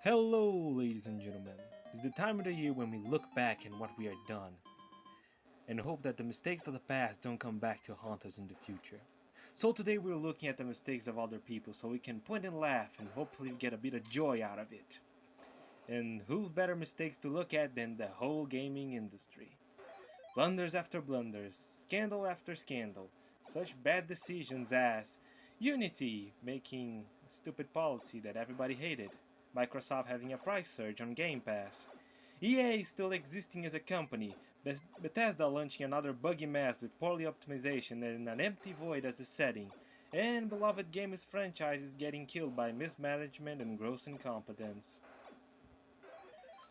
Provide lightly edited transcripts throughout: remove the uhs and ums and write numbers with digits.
Hello, ladies and gentlemen. It's the time of the year when we look back at what we are done and hope that the mistakes of the past don't come back to haunt us in the future. So today we're looking at the mistakes of other people so we can point and laugh and hopefully get a bit of joy out of it. And who better mistakes to look at than the whole gaming industry? Blunders after blunders, scandal after scandal, such bad decisions as Unity making a stupid policy that everybody hated, Microsoft having a price surge on Game Pass, EA still existing as a company, Bethesda launching another buggy mess with poorly optimization and an empty void as a setting, and beloved games franchises getting killed by mismanagement and gross incompetence.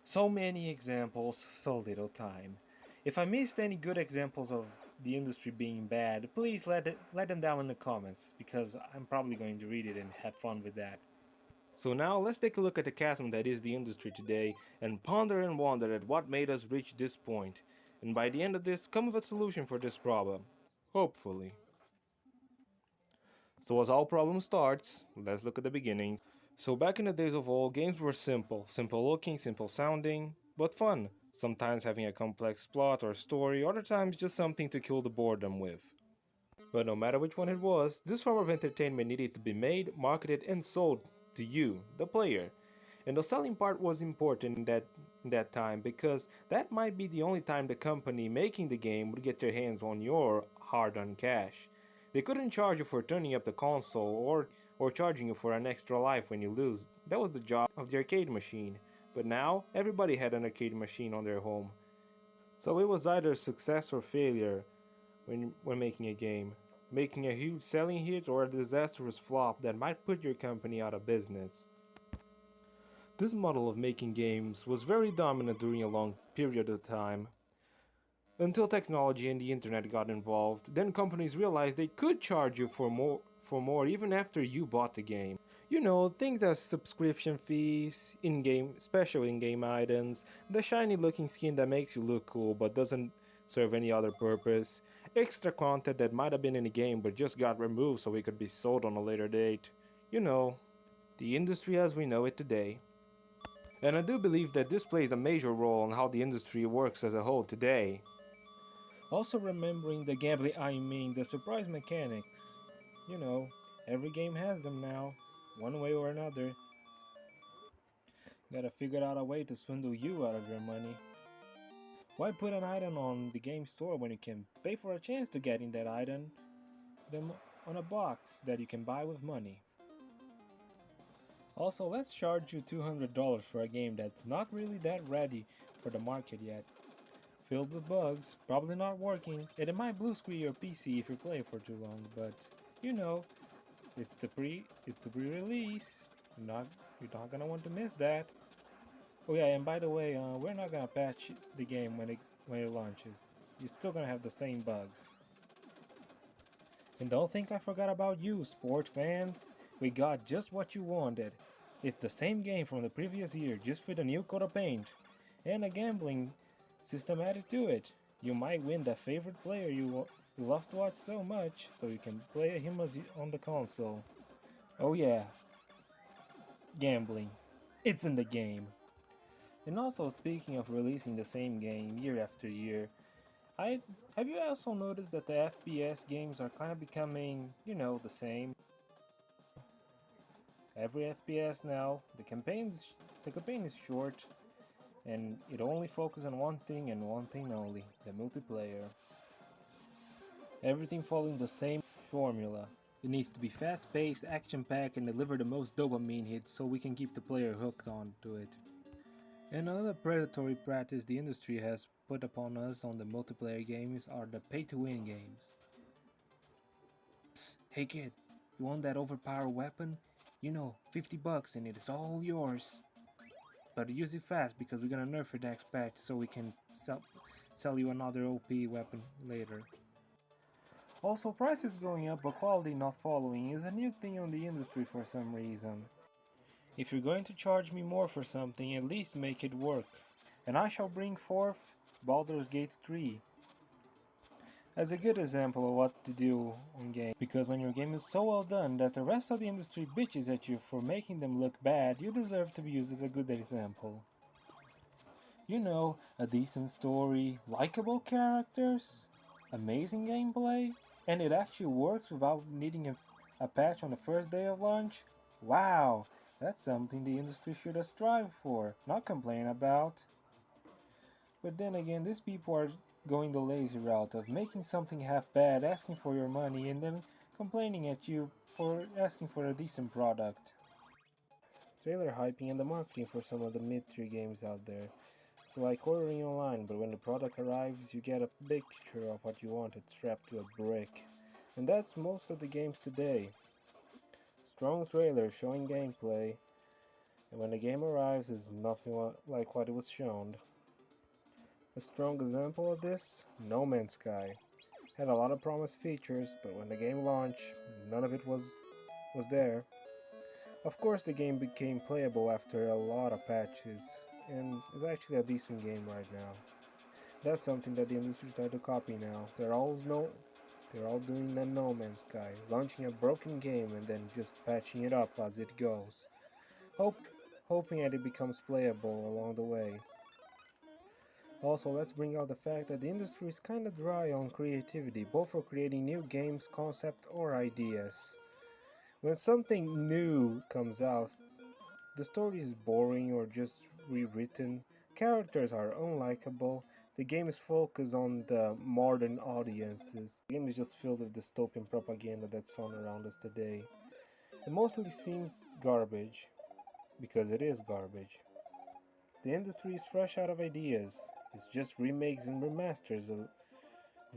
So many examples, so little time. If I missed any good examples of the industry being bad, please let them down in the comments, because I'm probably going to read it and have fun with that. So now let's take a look at the chasm that is the industry today and ponder and wonder at what made us reach this point. And by the end of this, come with a solution for this problem. Hopefully. So as all problem starts, let's look at the beginnings. So back in the days of old, games were simple. Simple looking, simple sounding, but fun. Sometimes having a complex plot or story, other times just something to kill the boredom with. But no matter which one it was, this form of entertainment needed to be made, marketed, and sold to you, the player. And the selling part was important in that time because that might be the only time the company making the game would get their hands on your hard-earned cash. They couldn't charge you for turning up the console or charging you for an extra life when you lose. That was the job of the arcade machine. But now everybody had an arcade machine on their home. So it was either success or failure when making a game, making a huge selling hit or a disastrous flop that might put your company out of business. This model of making games was very dominant during a long period of time. Until technology and the internet got involved, then companies realized they could charge you for more even after you bought the game. You know, things as subscription fees, in-game special in-game items, the shiny looking skin that makes you look cool but doesn't serve any other purpose, extra content that might have been in the game but just got removed so it could be sold on a later date. You know, the industry as we know it today. And I do believe that this plays a major role in how the industry works as a whole today. Also remembering the gambling, I mean the surprise mechanics. You know, every game has them now, one way or another. Gotta figure out a way to swindle you out of your money. Why put an item on the game store when you can pay for a chance to getting that item them on a box that you can buy with money? Also, let's charge you $200 for a game that's not really that ready for the market yet. Filled with bugs, probably not working, and it might blue screen your PC if you play it for too long, but you know, it's the pre-release. You're not gonna want to miss that. Oh yeah, and by the way, we're not gonna patch the game when it launches. You're still gonna have the same bugs. And don't think I forgot about you, sport fans. We got just what you wanted. It's the same game from the previous year, just with a new coat of paint and a gambling system added to it. You might win that favorite player you love to watch so much, so you can play him on the console. Oh yeah, gambling. It's in the game. And also, speaking of releasing the same game year after year, I have you also noticed that the FPS games are kind of becoming, the same? Every FPS now, the campaign is short, and it only focuses on one thing and one thing only: the multiplayer. Everything following the same formula. It needs to be fast-paced, action-packed, and deliver the most dopamine hits so we can keep the player hooked onto it. And another predatory practice the industry has put upon us on the multiplayer games are the pay-to-win games. Psst, hey kid, you want that overpowered weapon? 50 bucks and it is all yours. But use it fast because we're gonna nerf it next patch so we can sell you another OP weapon later. Also, prices going up but quality not following is a new thing on the industry for some reason. If you're going to charge me more for something, at least make it work. And I shall bring forth Baldur's Gate 3. as a good example of what to do on games. Because when your game is so well done that the rest of the industry bitches at you for making them look bad, you deserve to be used as a good example. You know, a decent story, likable characters, amazing gameplay, and it actually works without needing a patch on the first day of launch? Wow, that's something the industry should strive for, not complain about. But then again, these people are going the lazy route of making something half bad, asking for your money, and then complaining at you for asking for a decent product. Trailer hyping and the marketing for some of the mid-tier games out there. It's like ordering online, but when the product arrives, you get a picture of what you wanted strapped to a brick. And that's most of the games today. Strong trailers showing gameplay, and when the game arrives, it's nothing like what it was shown. A strong example of this, No Man's Sky. Had a lot of promised features, but when the game launched, none of it was there. Of course, the game became playable after a lot of patches, and is actually a decent game right now. That's something that the industry tried to copy now. They're all doing the No Man's Sky, launching a broken game and then just patching it up as it goes, hoping that it becomes playable along the way. Also, let's bring out the fact that the industry is kinda dry on creativity, both for creating new games, concept, or ideas. When something new comes out, the story is boring or just rewritten, characters are unlikable, the game is focused on the modern audiences. The game is just filled with dystopian propaganda that's found around us today. It mostly seems garbage, because it is garbage. The industry is fresh out of ideas. It's just remakes and remasters of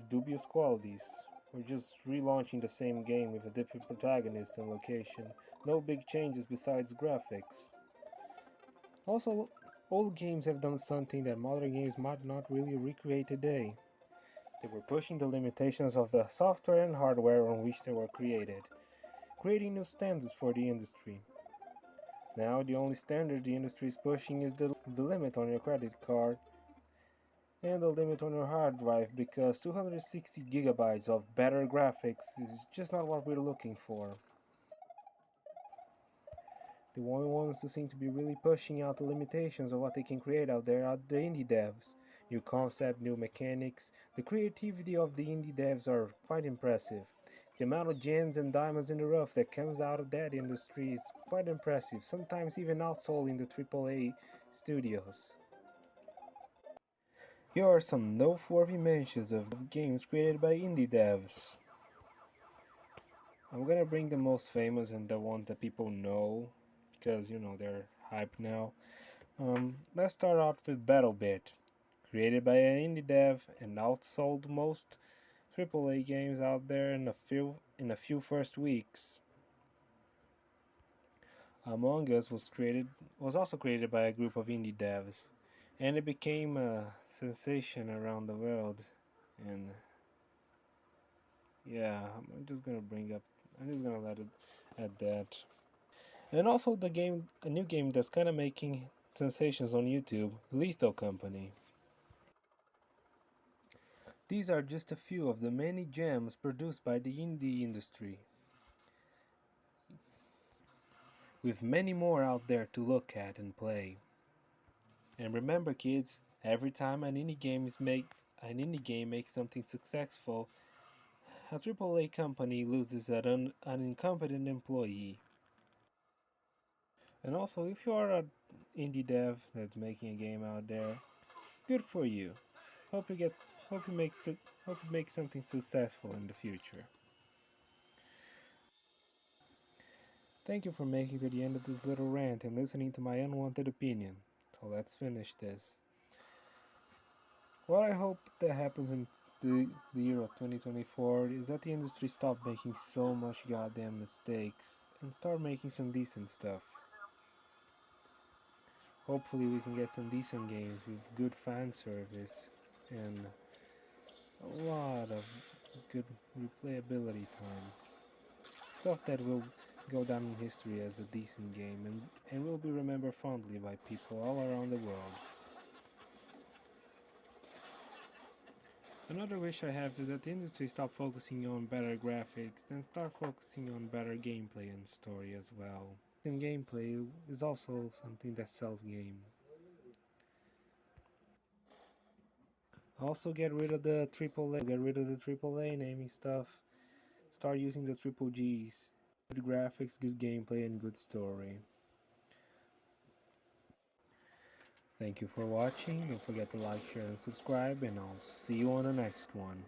dubious qualities. We're just relaunching the same game with a different protagonist and location. No big changes besides graphics. Also, old games have done something that modern games might not really recreate today. They were pushing the limitations of the software and hardware on which they were created, creating new standards for the industry. Now, the only standard the industry is pushing is the limit on your credit card and the limit on your hard drive, because 260 gigabytes of better graphics is just not what we're looking for. The only ones who seem to be really pushing out the limitations of what they can create out there are the indie devs. New concept, new mechanics. The creativity of the indie devs are quite impressive. The amount of gems and diamonds in the rough that comes out of that industry is quite impressive, sometimes even outsoling the AAA studios. Here are some noteworthy mentions of games created by indie devs. I'm gonna bring the most famous and the ones that people know, because they're hyped now. Let's start off with BattleBit, created by an indie dev and outsold most AAA games out there in a few first weeks. Among Us was also created by a group of indie devs, and it became a sensation around the world. And yeah, I'm just gonna let it at that. And also a new game that's kind of making sensations on YouTube, Lethal Company. These are just a few of the many gems produced by the indie industry, with many more out there to look at and play. And remember, kids, every time an indie game makes something successful, a AAA company loses an incompetent employee. And also, if you are an indie dev that's making a game out there, good for you. Hope you get, hope you make, hope you make something successful in the future. Thank you for making it to the end of this little rant and listening to my unwanted opinion. So let's finish this. What I hope that happens in the year of 2024 is that the industry stop making so much goddamn mistakes and start making some decent stuff. Hopefully we can get some decent games with good fan service and a lot of good replayability time. Stuff that will go down in history as a decent game and will be remembered fondly by people all around the world. Another wish I have is that the industry stop focusing on better graphics and start focusing on better gameplay and story as well. And gameplay is also something that sells games. Also get rid of the triple A naming stuff. Start using the triple G's. Good graphics, good gameplay, and good story. Thank you for watching. Don't forget to like, share, and subscribe, and I'll see you on the next one.